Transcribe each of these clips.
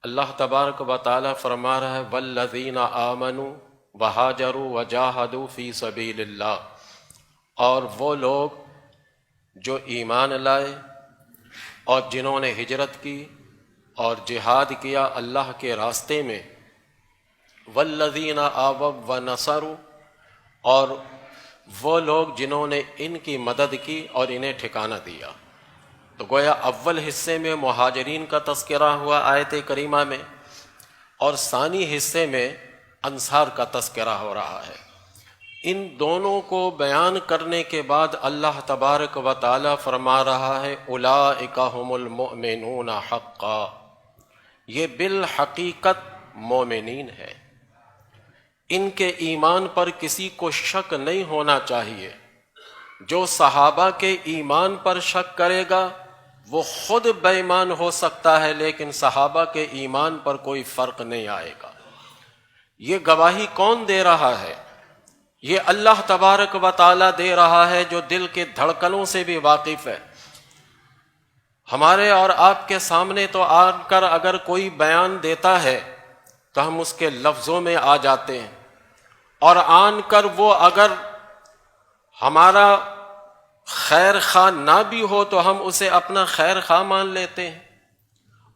اللہ تبارک و تعالیٰ فرما رہا ہے والذین آمنوا وہاجروا وجاہدوا فی سبیل اللہ، اور وہ لوگ جو ایمان لائے اور جنہوں نے ہجرت کی اور جہاد کیا اللہ کے راستے میں، والذین آووا ونصروا، اور وہ لوگ جنہوں نے ان کی مدد کی اور انہیں ٹھکانہ دیا۔ تو گویا اول حصے میں مہاجرین کا تذکرہ ہوا آیت کریمہ میں، اور ثانی حصے میں انصار کا تذکرہ ہو رہا ہے۔ ان دونوں کو بیان کرنے کے بعد اللہ تبارک و تعالی فرما رہا ہے اولئک ھم المؤمنون حقا، یہ بالحقیقت مومنین ہے، ان کے ایمان پر کسی کو شک نہیں ہونا چاہیے۔ جو صحابہ کے ایمان پر شک کرے گا وہ خود بے ایمان ہو سکتا ہے، لیکن صحابہ کے ایمان پر کوئی فرق نہیں آئے گا۔ یہ گواہی کون دے رہا ہے؟ یہ اللہ تبارک و تعالی دے رہا ہے جو دل کے دھڑکنوں سے بھی واقف ہے۔ ہمارے اور آپ کے سامنے تو آ کر اگر کوئی بیان دیتا ہے تو ہم اس کے لفظوں میں آ جاتے ہیں، اور آن کر وہ اگر ہمارا خیر خواہ نہ بھی ہو تو ہم اسے اپنا خیر خواہ مان لیتے ہیں،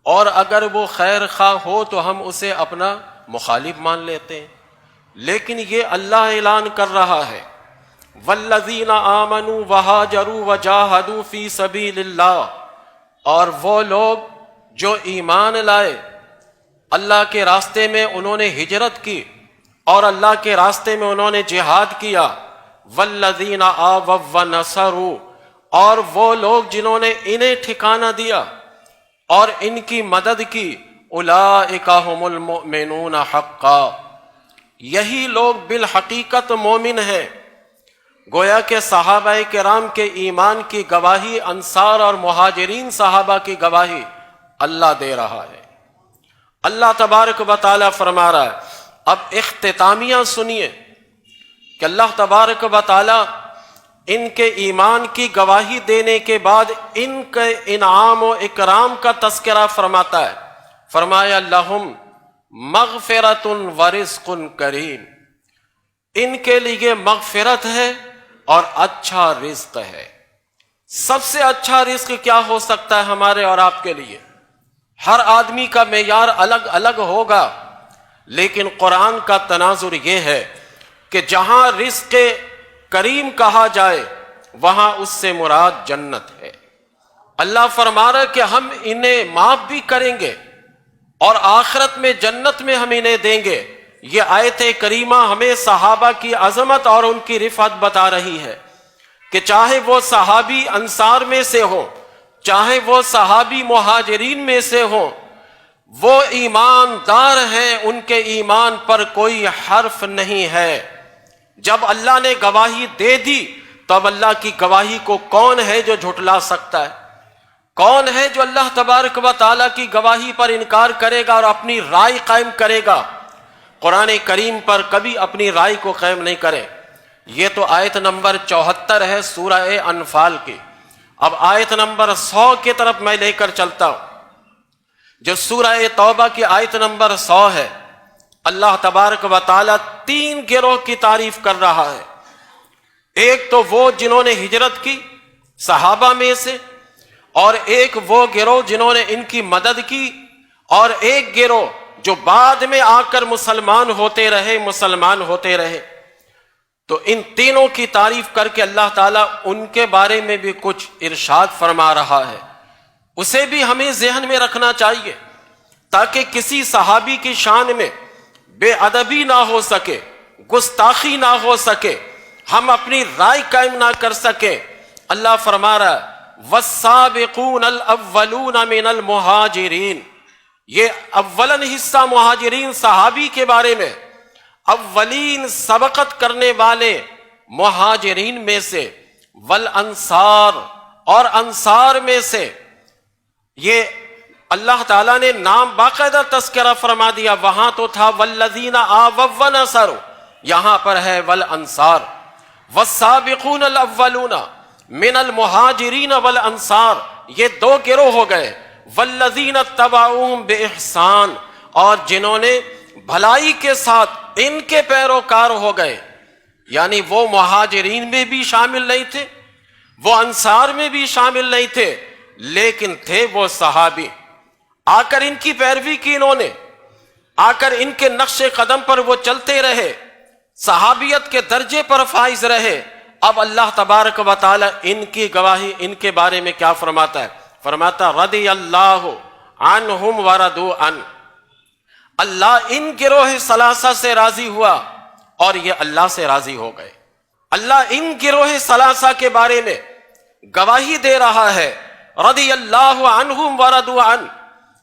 اور اگر وہ خیر خواہ ہو تو ہم اسے اپنا مخالف مان لیتے ہیں۔ لیکن یہ اللہ اعلان کر رہا ہے والذین آمنوا وہاجروا وجاہدوا فی سبیل اللہ، اور وہ لوگ جو ایمان لائے اللہ کے راستے میں، انہوں نے ہجرت کی اور اللہ کے راستے میں انہوں نے جہاد کیا، والذین آووا ونصروا، اور وہ لوگ جنہوں نے انہیں ٹھکانہ دیا اور ان کی مدد کی، اولئک ھم المؤمنون حقا، یہی لوگ بالحقیقت مومن ہیں۔ گویا کہ صحابہ کرام کے ایمان کی گواہی انصار اور مہاجرین صحابہ کی گواہی اللہ دے رہا ہے۔ اللہ تبارک و تعالی فرما رہا ہے، اب اختتامیہ سنیے کہ اللہ تبارک و تعالی ان کے ایمان کی گواہی دینے کے بعد ان کے انعام و اکرام کا تذکرہ فرماتا ہے۔ فرمایا لہم مغفرۃ ورزق کریم، ان کے لیے مغفرت ہے اور اچھا رزق ہے۔ سب سے اچھا رزق کیا ہو سکتا ہے ہمارے اور آپ کے لیے؟ ہر آدمی کا معیار الگ الگ ہوگا، لیکن قرآن کا تناظر یہ ہے کہ جہاں رزق کریم کہا جائے وہاں اس سے مراد جنت ہے۔ اللہ فرما رہا ہے کہ ہم انہیں معاف بھی کریں گے اور آخرت میں جنت میں ہم انہیں دیں گے۔ یہ آیت کریمہ ہمیں صحابہ کی عظمت اور ان کی رفعت بتا رہی ہے کہ چاہے وہ صحابی انصار میں سے ہوں، چاہے وہ صحابی مہاجرین میں سے ہوں، وہ ایماندار ہیں، ان کے ایمان پر کوئی حرف نہیں ہے۔ جب اللہ نے گواہی دے دی تو اب اللہ کی گواہی کو کون ہے جو جھٹلا سکتا ہے؟ کون ہے جو اللہ تبارک و تعالیٰ کی گواہی پر انکار کرے گا اور اپنی رائے قائم کرے گا؟ قرآن کریم پر کبھی اپنی رائے کو قائم نہیں کرے۔ یہ تو آیت نمبر 74 ہے سورہ انفال کی۔ اب آیت نمبر 100 کی طرف میں لے کر چلتا ہوں، جو سورہ توبہ کی آیت نمبر 100 ہے۔ اللہ تبارک و تعالیٰ 3 گروہ کی تعریف کر رہا ہے۔ ایک تو وہ جنہوں نے ہجرت کی صحابہ میں سے، اور ایک وہ گروہ جنہوں نے ان کی مدد کی، اور ایک گروہ جو بعد میں آ کر مسلمان ہوتے رہے۔ تو ان تینوں کی تعریف کر کے اللہ تعالیٰ ان کے بارے میں بھی کچھ ارشاد فرما رہا ہے۔ اسے بھی ہمیں ذہن میں رکھنا چاہیے تاکہ کسی صحابی کی شان میں بے ادبی نہ ہو سکے، گستاخی نہ ہو سکے، ہم اپنی رائے قائم نہ کر سکیں۔ اللہ فرما رہا ہے والسابقون الاولون من المہاجرین، یہ اولن حصہ مہاجرین صحابی کے بارے میں، اولین سبقت کرنے والے مہاجرین میں سے، والانصار، اور انصار میں سے۔ یہ اللہ تعالیٰ نے نام باقاعدہ تذکرہ فرما دیا، وہاں تو تھا والذین آووا ونصروا، یہاں پر ہے والانصار۔ والسابقون الاولون من المہاجرین والانصار، یہ 2 گروہ ہو گئے، والذین اتبعوہم بإحسان، اور جنہوں نے بھلائی کے ساتھ ان کے پیروکار ہو گئے، یعنی وہ مہاجرین میں بھی شامل نہیں تھے، وہ انصار میں بھی شامل نہیں تھے، لیکن تھے وہ صحابی، آ کر ان کی پیروی کی، انہوں نے آ کر ان کے نقش قدم پر وہ چلتے رہے، صحابیت کے درجے پر فائز رہے۔ اب اللہ تبارک و تعالی ان کی گواہی ان کے بارے میں کیا فرماتا ہے؟ فرماتا رضی اللہ عنہم ورضوا عنہ، اللہ ان گروہ ثلاثہ سے راضی ہوا اور یہ اللہ سے راضی ہو گئے۔ اللہ ان گروہ ثلاثہ کے بارے میں گواہی دے رہا ہے، رضی اللہ عنہم ورضوا عنہ،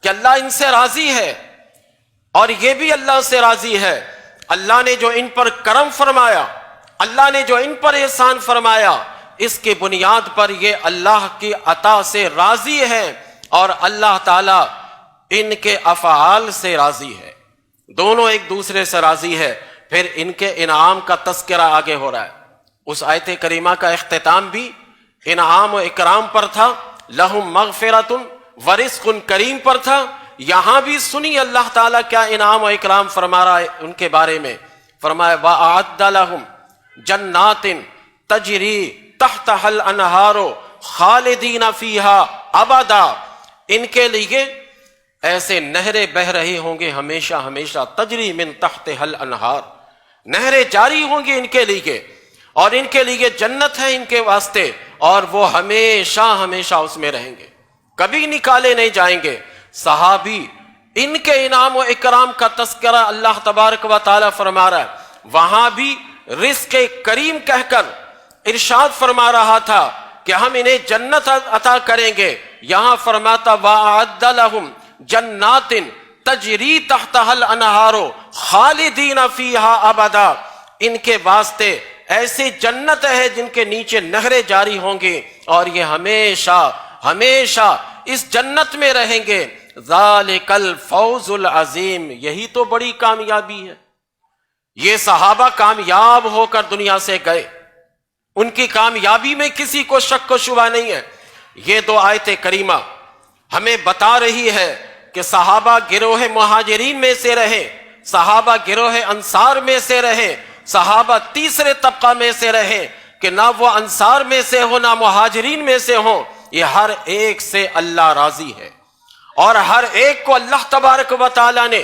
کہ اللہ ان سے راضی ہے اور یہ بھی اللہ سے راضی ہے۔ اللہ نے جو ان پر کرم فرمایا، اللہ نے جو ان پر احسان فرمایا، اس کی بنیاد پر یہ اللہ کی عطا سے راضی ہے اور اللہ تعالی ان کے افعال سے راضی ہے، دونوں ایک دوسرے سے راضی ہے۔ پھر ان کے انعام کا تذکرہ آگے ہو رہا ہے۔ اس آیت کریمہ کا اختتام بھی انعام و اکرام پر تھا، لہم مغفرۃ ورزق کریم پر تھا۔ یہاں بھی سنی اللہ تعالیٰ کیا انعام و اکرام فرما رہا ہے ان کے بارے میں۔ فرمایا وَأَعَدَّ لَهُمْ جَنَّاتٍ تَجْرِي تَحْتَهَا الْأَنْهَارُ خَالِدِينَ فِيهَا أَبَدًا، ان کے لیے ایسے نہریں بہ رہی ہوں گے ہمیشہ ہمیشہ، تجری من تحتها الانہار، نہریں جاری ہوں گی ان کے لیے، اور ان کے لیے جنت ہے ان کے واسطے، اور وہ ہمیشہ ہمیشہ اس میں رہیں گے، کبھی نکالے نہیں جائیں گے۔ صحابی ان کے انعام و اکرام کا تذکرہ اللہ تبارک و تعالی فرما رہا ہے، وہاں بھی رزق کریم کہہ کر ارشاد فرما رہا تھا کہ ہم انہیں جنت عطا کریں گے۔ یہاں فرماتا وَأَعَدَّ لَهُمْ جَنَّاتٍ تَجْرِي تَحْتَهَا الْأَنْهَارُ خَالِدِينَ فِيهَا أَبَدًا، ان کے واسطے ایسی جنت ہے جن کے نیچے نہریں جاری ہوں گی اور یہ ہمیشہ ہمیشہ اس جنت میں رہیں گے۔ ذالک الفوز العظیم، یہی تو بڑی کامیابی ہے۔ یہ صحابہ کامیاب ہو کر دنیا سے گئے، ان کی کامیابی میں کسی کو شک و شبہ نہیں ہے۔ یہ دو آیت کریمہ ہمیں بتا رہی ہے کہ صحابہ گروہ مہاجرین میں سے رہے، صحابہ گروہ انصار میں سے رہے، صحابہ تیسرے طبقہ میں سے رہے، کہ نہ وہ انصار میں سے ہو نہ مہاجرین میں سے ہوں، یہ ہر ایک سے اللہ راضی ہے، اور ہر ایک کو اللہ تبارک و تعالی نے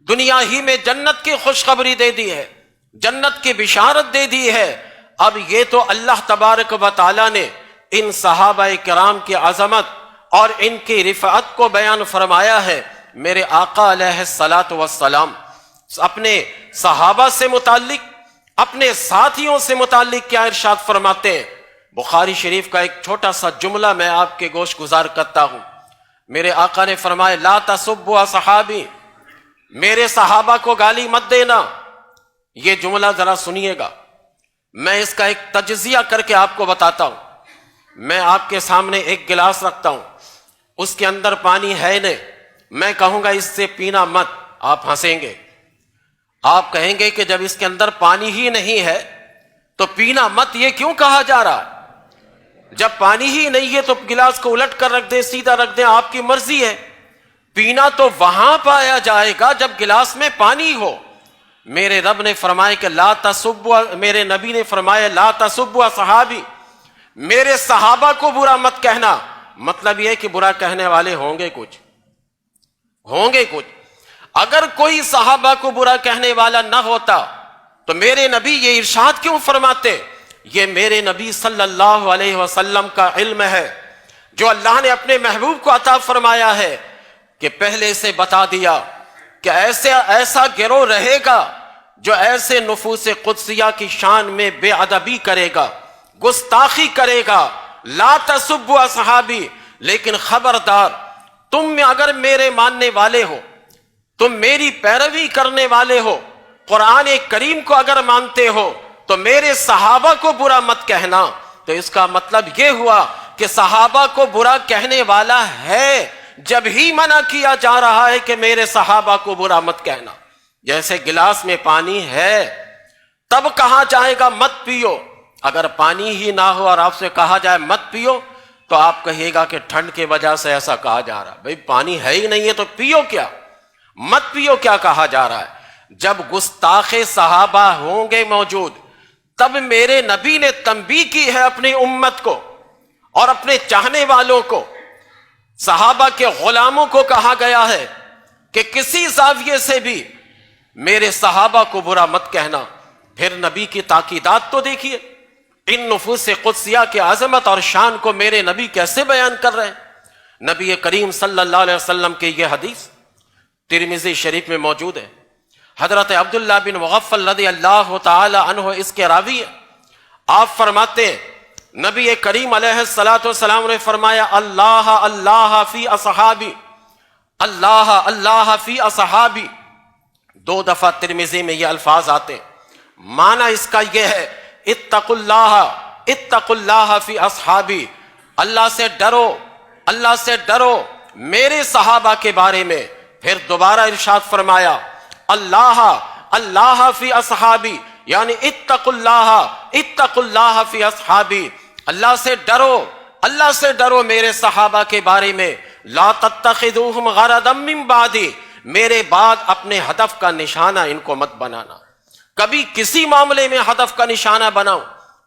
دنیا ہی میں جنت کی خوشخبری دے دی ہے، جنت کی بشارت دے دی ہے۔ اب یہ تو اللہ تبارک و تعالی نے ان صحابہ کرام کی عظمت اور ان کی رفعت کو بیان فرمایا ہے۔ میرے آقا علیہ الصلاۃ والسلام اپنے صحابہ سے متعلق، اپنے ساتھیوں سے متعلق کیا ارشاد فرماتے ہیں؟ بخاری شریف کا ایک چھوٹا سا جملہ میں آپ کے گوش گزار کرتا ہوں۔ میرے آقا نے فرمایا لا تسبوا صحابی، میرے صحابہ کو گالی مت دینا۔ یہ جملہ ذرا سنیے گا، میں اس کا ایک تجزیہ کر کے آپ کو بتاتا ہوں۔ میں آپ کے سامنے ایک گلاس رکھتا ہوں، اس کے اندر پانی ہے نہیں، میں کہوں گا اس سے پینا مت، آپ ہنسیں گے، آپ کہیں گے کہ جب اس کے اندر پانی ہی نہیں ہے تو پینا مت یہ کیوں کہا جا رہا ہے؟ جب پانی ہی نہیں ہے تو گلاس کو الٹ کر رکھ دیں، سیدھا رکھ دیں، آپ کی مرضی ہے۔ پینا تو وہاں پایا جائے گا جب گلاس میں پانی ہو۔ میرے رب نے فرمایا کہ لا تسبوا، میرے نبی نے فرمایا لا تسبوا صحابی، میرے صحابہ کو برا مت کہنا۔ مطلب یہ کہ برا کہنے والے ہوں گے کچھ، ہوں گے کچھ۔ اگر کوئی صحابہ کو برا کہنے والا نہ ہوتا تو میرے نبی یہ ارشاد کیوں فرماتے؟ یہ میرے نبی صلی اللہ علیہ وسلم کا علم ہے جو اللہ نے اپنے محبوب کو عطا فرمایا ہے، کہ پہلے سے بتا دیا کہ ایسا گروہ رہے گا جو ایسے نفوس قدسیہ کی شان میں بے ادبی کرے گا، گستاخی کرے گا۔ لا تسبوا صحابی، لیکن خبردار، تم میں اگر میرے ماننے والے ہو، تم میری پیروی کرنے والے ہو، قرآن کریم کو اگر مانتے ہو تو میرے صحابہ کو برا مت کہنا۔ تو اس کا مطلب یہ ہوا کہ صحابہ کو برا کہنے والا ہے جب ہی منع کیا جا رہا ہے کہ میرے صحابہ کو برا مت کہنا۔ جیسے گلاس میں پانی ہے تب کہا جائے گا مت پیو، اگر پانی ہی نہ ہو اور آپ سے کہا جائے مت پیو تو آپ کہیے گا کہ ٹھنڈ کی وجہ سے ایسا کہا جا رہا ہے. بھئی پانی ہے ہی نہیں ہے تو پیو کیا؟ مت پیو کیا کہا جا رہا ہے؟ جب گستاخ صحابہ ہوں گے موجود تب میرے نبی نے تنبیہ کی ہے اپنی امت کو اور اپنے چاہنے والوں کو. صحابہ کے غلاموں کو کہا گیا ہے کہ کسی زاویے سے بھی میرے صحابہ کو برا مت کہنا. پھر نبی کی تاکیدات تو دیکھیے، ان نفوس قدسیہ کی عظمت اور شان کو میرے نبی کیسے بیان کر رہے ہیں. نبی کریم صلی اللہ علیہ وسلم کی یہ حدیث ترمذی شریف میں موجود ہے. حضرت عبداللہ بن مغفل رضی اللہ تعالی عنہ اس کے راوی ہیں. آپ فرماتے ہیں نبی کریم علیہ الصلوۃ والسلام نے فرمایا اللہ اللہ فی اصحابی، اللہ اللہ فی اصحابی. 2 دفعہ ترمذی میں یہ الفاظ آتے ہیں. معنی اس کا یہ ہے اتقوا اللہ فی اصحابی، اللہ سے ڈرو، اللہ سے ڈرو میرے صحابہ کے بارے میں. پھر دوبارہ ارشاد فرمایا اللہ اللہ فی اصحابی، یعنی اتقوا اللہ فی اصحابی، اللہ سے ڈرو، اللہ سے ڈرو میرے صحابہ کے بارے میں. لا تتخذوہم غرضا من بعدی، میرے بعد اپنے ہدف کا نشانہ ان کو مت بنانا. کبھی کسی معاملے میں ہدف کا نشانہ بناؤ،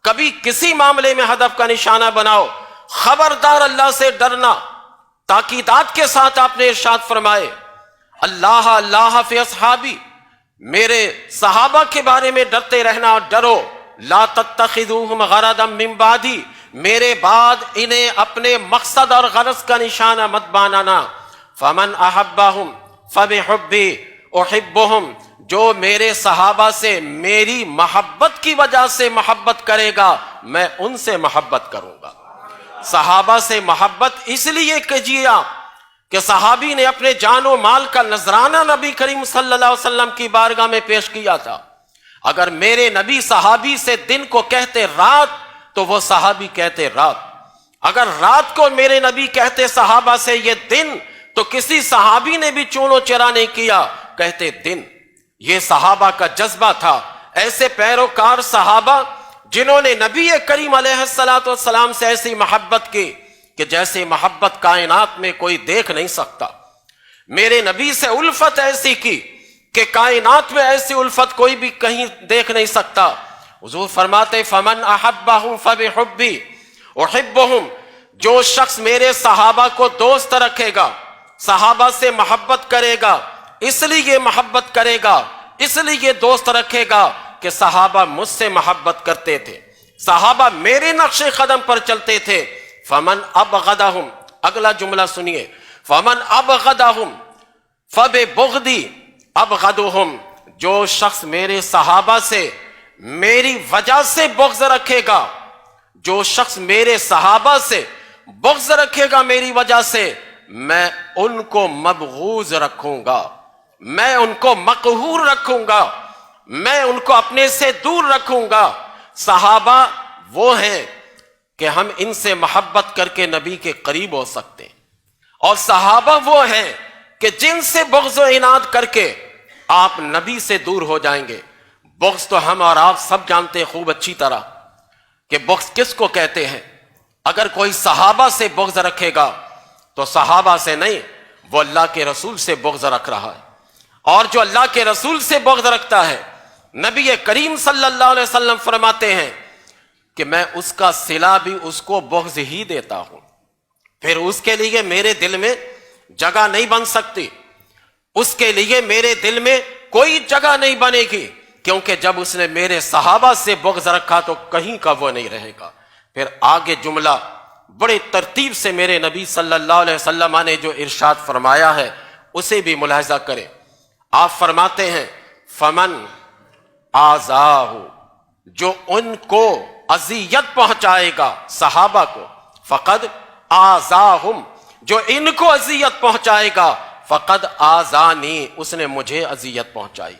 کبھی کسی معاملے میں ہدف کا نشانہ بناؤ. خبردار اللہ سے ڈرنا. تاکیدات کے ساتھ آپ نے ارشاد فرمائے اللہ اللہ فی اصحابی، میرے صحابہ کے بارے میں ڈرتے رہنا اور ڈرو. لا تتخذوہم غرضا من بعدی، میرے بعد انہیں اپنے مقصد اور غرض کا نشانہ مت بنانا. فمن احبہم فبحبی احبہم، جو میرے صحابہ سے میری محبت کی وجہ سے محبت کرے گا میں ان سے محبت کروں گا. صحابہ سے محبت اس لیے کیجیے آپ کہ صحابی نے اپنے جان و مال کا نذرانہ نبی کریم صلی اللہ علیہ وسلم کی بارگاہ میں پیش کیا تھا. اگر میرے نبی صحابی سے دن کو کہتے رات تو وہ صحابی کہتے رات. اگر رات کو میرے نبی کہتے صحابہ سے یہ دن تو کسی صحابی نے بھی چون و چرا نہیں کیا، کہتے دن. یہ صحابہ کا جذبہ تھا. ایسے پیروکار صحابہ جنہوں نے نبی کریم علیہ السلام سے ایسی محبت کی کہ جیسے محبت کائنات میں کوئی دیکھ نہیں سکتا. میرے نبی سے الفت ایسی کی کہ کائنات میں ایسی الفت کوئی بھی کہیں دیکھ نہیں سکتا. حضور فرماتے فمن احبہم فبحبی احبہم، جو شخص میرے صحابہ کو دوست رکھے گا، صحابہ سے محبت کرے گا، اس لیے محبت کرے گا، اس لیے دوست رکھے گا کہ صحابہ مجھ سے محبت کرتے تھے، صحابہ میرے نقش قدم پر چلتے تھے. فمن ابغضہم، اگلا جملہ سنیے، فمن ابغضہم فببغضی ابغضہم، جو شخص میرے صحابہ سے میری وجہ سے بغض رکھے گا، جو شخص میرے صحابہ سے بغض رکھے گا میری وجہ سے، میں ان کو مبغوض رکھوں گا، میں ان کو مقہور رکھوں گا، میں ان کو اپنے سے دور رکھوں گا. صحابہ وہ ہیں کہ ہم ان سے محبت کر کے نبی کے قریب ہو سکتے ہیں، اور صحابہ وہ ہیں کہ جن سے بغض و عناد کر کے آپ نبی سے دور ہو جائیں گے. بغض تو ہم اور آپ سب جانتے ہیں خوب اچھی طرح کہ بغض کس کو کہتے ہیں. اگر کوئی صحابہ سے بغض رکھے گا تو صحابہ سے نہیں، وہ اللہ کے رسول سے بغض رکھ رہا ہے. اور جو اللہ کے رسول سے بغض رکھتا ہے، نبی کریم صلی اللہ علیہ وسلم فرماتے ہیں کہ میں اس کا صلہ بھی اس کو بغض ہی دیتا ہوں. پھر اس کے لیے میرے دل میں جگہ نہیں بن سکتی، اس کے لیے میرے دل میں کوئی جگہ نہیں بنے گی، کیونکہ جب اس نے میرے صحابہ سے بغض رکھا تو کہیں کا وہ نہیں رہے گا. پھر آگے جملہ بڑے ترتیب سے میرے نبی صلی اللہ علیہ وسلم نے جو ارشاد فرمایا ہے اسے بھی ملاحظہ کریں. آپ فرماتے ہیں فمن آذاہ، جو ان کو اذیت پہنچائے گا صحابہ کو، فقد آذاہم، جو ان کو اذیت پہنچائے گا، فقد آذانی، اس نے مجھے اذیت پہنچائی.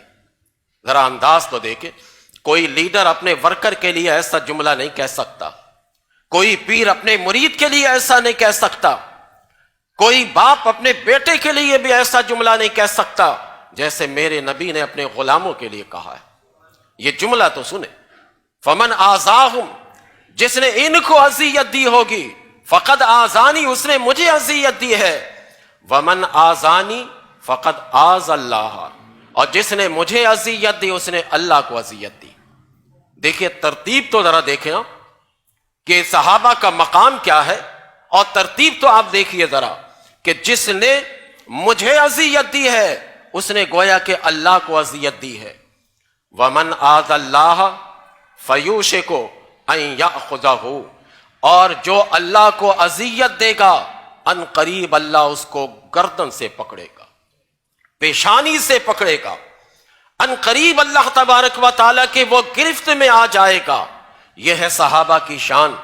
ذرا انداز تو دیکھیں، کوئی لیڈر اپنے ورکر کے لیے ایسا جملہ نہیں کہہ سکتا، کوئی پیر اپنے مرید کے لیے ایسا نہیں کہہ سکتا، کوئی باپ اپنے بیٹے کے لیے بھی ایسا جملہ نہیں کہہ سکتا جیسے میرے نبی نے اپنے غلاموں کے لیے کہا ہے. یہ جملہ تو سنیں، فمن آذاہم، جس نے ان کو اذیت دی ہوگی، فقد آزانی، اس نے مجھے اذیت دی ہے، ومن آزانی فقد آز اللہ، اور جس نے مجھے اذیت دی اس نے اللہ کو اذیت دی۔ دیکھیے ترتیب تو ذرا دیکھیں کہ صحابہ کا مقام کیا ہے، اور ترتیب تو آپ دیکھیے ذرا کہ جس نے مجھے اذیت دی ہے اس نے گویا کہ اللہ کو اذیت دی ہے۔ ومن آذ اللہ فیوشک ان یأخذہ، اور جو اللہ کو اذیت دے گا ان قریب اللہ اس کو گردن سے پکڑے گا، پیشانی سے پکڑے گا، ان قریب اللہ تبارک و تعالیٰ کے وہ گرفت میں آ جائے گا۔ یہ ہے صحابہ کی شان۔